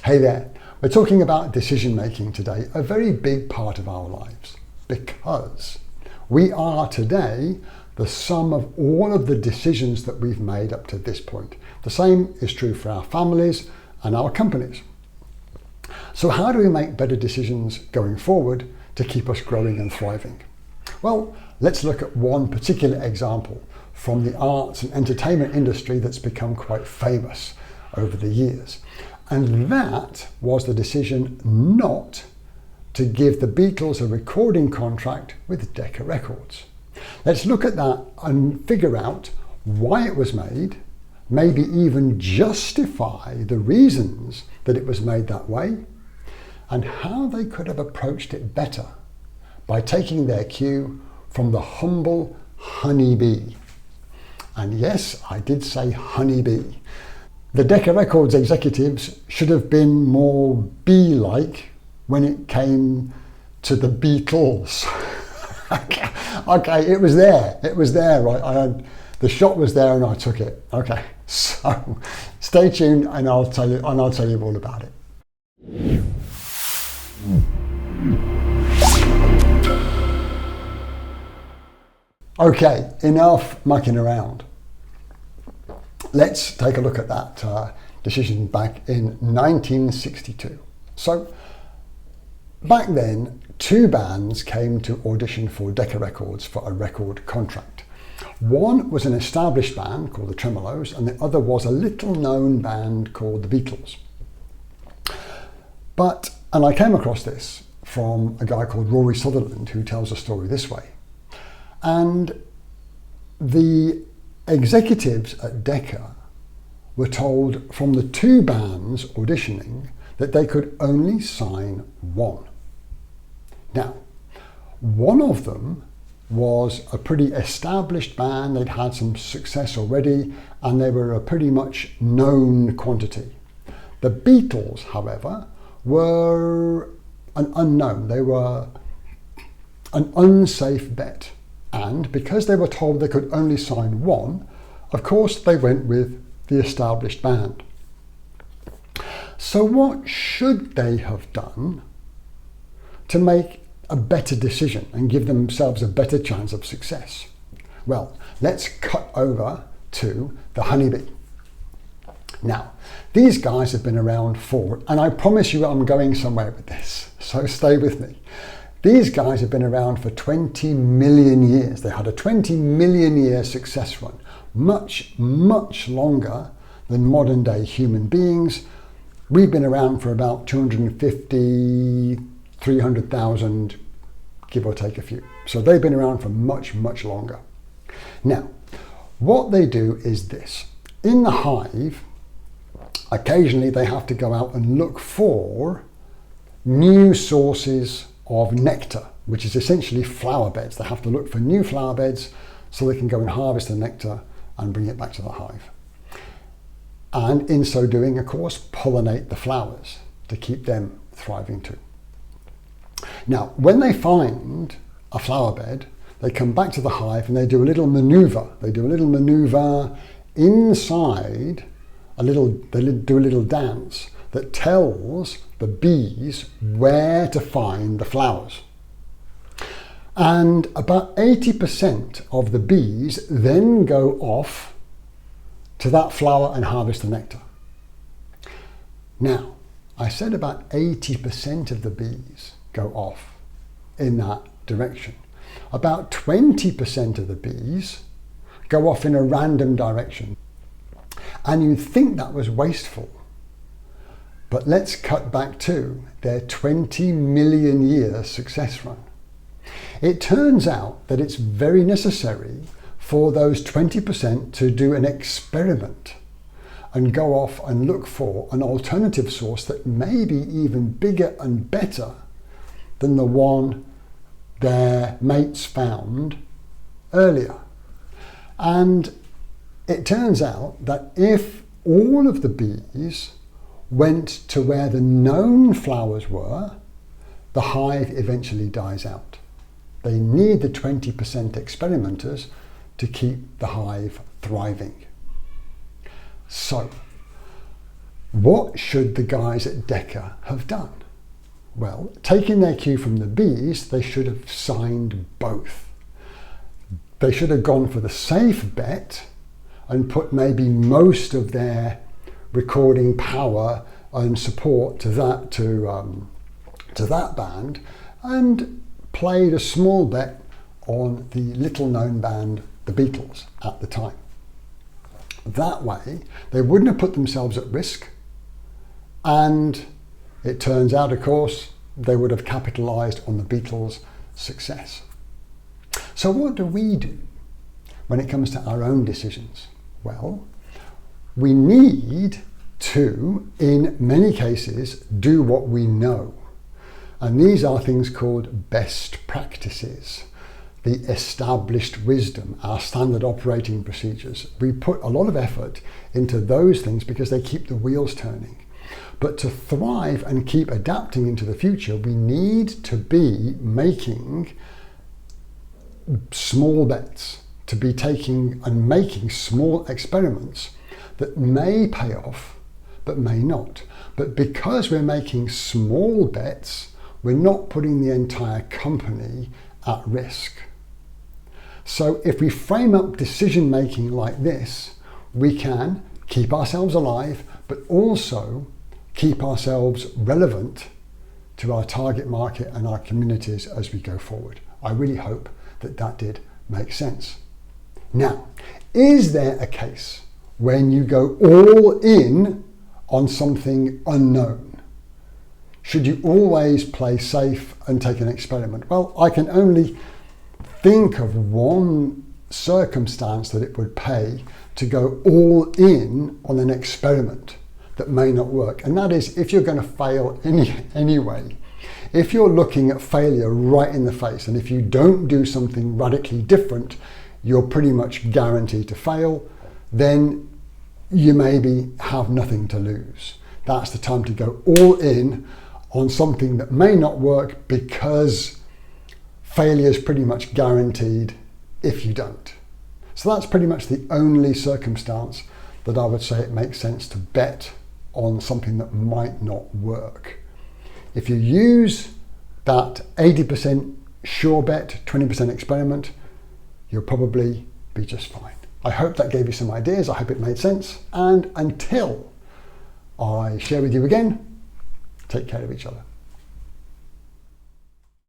Hey there, we're talking about decision making today, a very big part of our lives, because we are today the sum of all of the decisions that we've made up to this point. The same is true for our families and our companies. So how do we make better decisions going forward to keep us growing and thriving? Well, let's look at one particular example from the arts and entertainment industry that's become quite famous over the years. And that was the decision not to give the Beatles a recording contract with Decca Records. Let's look at that and figure out why it was made, maybe even justify the reasons that it was made that way, and how they could have approached it better by taking their cue from the humble honeybee. And yes, I did say honeybee. The Decca Records executives should have been more bee-like when it came to the Beatles. Okay, it was there, right? The shot was there and I took it. Okay, so stay tuned and I'll tell you all about it. Okay, enough mucking around. Let's take a look at that decision back in 1962. So, back then, two bands came to audition for Decca Records for a record contract. One was an established band called the Tremeloes, and the other was a little-known band called the Beatles. And I came across this from a guy called Rory Sutherland, who tells the story this way. And the executives at Decca were told from the two bands auditioning that they could only sign one. Now, one of them was a pretty established band. They'd had some success already and they were a pretty much known quantity. The Beatles, however, were an unknown. They were an unsafe bet. And because they were told they could only sign one, of course they went with the established band. So what should they have done to make a better decision and give themselves a better chance of success? Well, let's cut over to the honeybee. Now, these guys have been around and I promise you I'm going somewhere with this, so stay with me. These guys have been around for 20 million years. They had a 20 million year success run, much, much longer than modern day human beings. We've been around for about 250, 300,000, give or take a few. So they've been around for much, much longer. Now, what they do is this. In the hive, occasionally they have to go out and look for new sources of nectar, which is essentially flower beds. They have to look for new flower beds so they can go and harvest the nectar and bring it back to the hive. And in so doing, of course, pollinate the flowers to keep them thriving too. Now, when they find a flower bed, they come back to the hive and they do a little maneuver. They do a little maneuver inside, they do a little dance that tells the bees where to find the flowers. And about 80% of the bees then go off to that flower and harvest the nectar. Now, I said about 80% of the bees go off in that direction. About 20% of the bees go off in a random direction. And you'd think that was wasteful. But let's cut back to their 20 million year success run. It turns out that it's very necessary for those 20% to do an experiment and go off and look for an alternative source that may be even bigger and better than the one their mates found earlier. And it turns out that if all of the bees went to where the known flowers were, the hive eventually dies out. They need the 20% experimenters to keep the hive thriving. So, What should the guys at Decca have done? Well, taking their cue from the Bs, they should have signed both. They should have gone for the safe bet and put maybe most of their recording power and support to that band, and played a small bet on the little known band, the Beatles, at the time. That way, they wouldn't have put themselves at risk, and it turns out, of course, they would have capitalized on the Beatles' success. So what do we do when it comes to our own decisions? Well, we need to, in many cases, do what we know. And these are things called best practices, the established wisdom, our standard operating procedures. We put a lot of effort into those things because they keep the wheels turning. But to thrive and keep adapting into the future, we need to be making small bets, to be taking and making small experiments that may pay off, but may not. But because we're making small bets, we're not putting the entire company at risk. So if we frame up decision making like this, we can keep ourselves alive, but also keep ourselves relevant to our target market and our communities as we go forward. I really hope that that did make sense. Now, is there a case when you go all in on something unknown? Should you always play safe and take an experiment? Well, I can only think of one circumstance that it would pay to go all in on an experiment that may not work. And that is if you're going to fail anyway. If you're looking at failure right in the face, and if you don't do something radically different, you're pretty much guaranteed to fail, then you maybe have nothing to lose. That's the time to go all in on something that may not work, because failure is pretty much guaranteed if you don't. So that's pretty much the only circumstance that I would say it makes sense to bet on something that might not work. If you use that 80% sure bet, 20% experiment, you'll probably be just fine. I hope that gave you some ideas. I hope it made sense. And until I share with you again, take care of each other.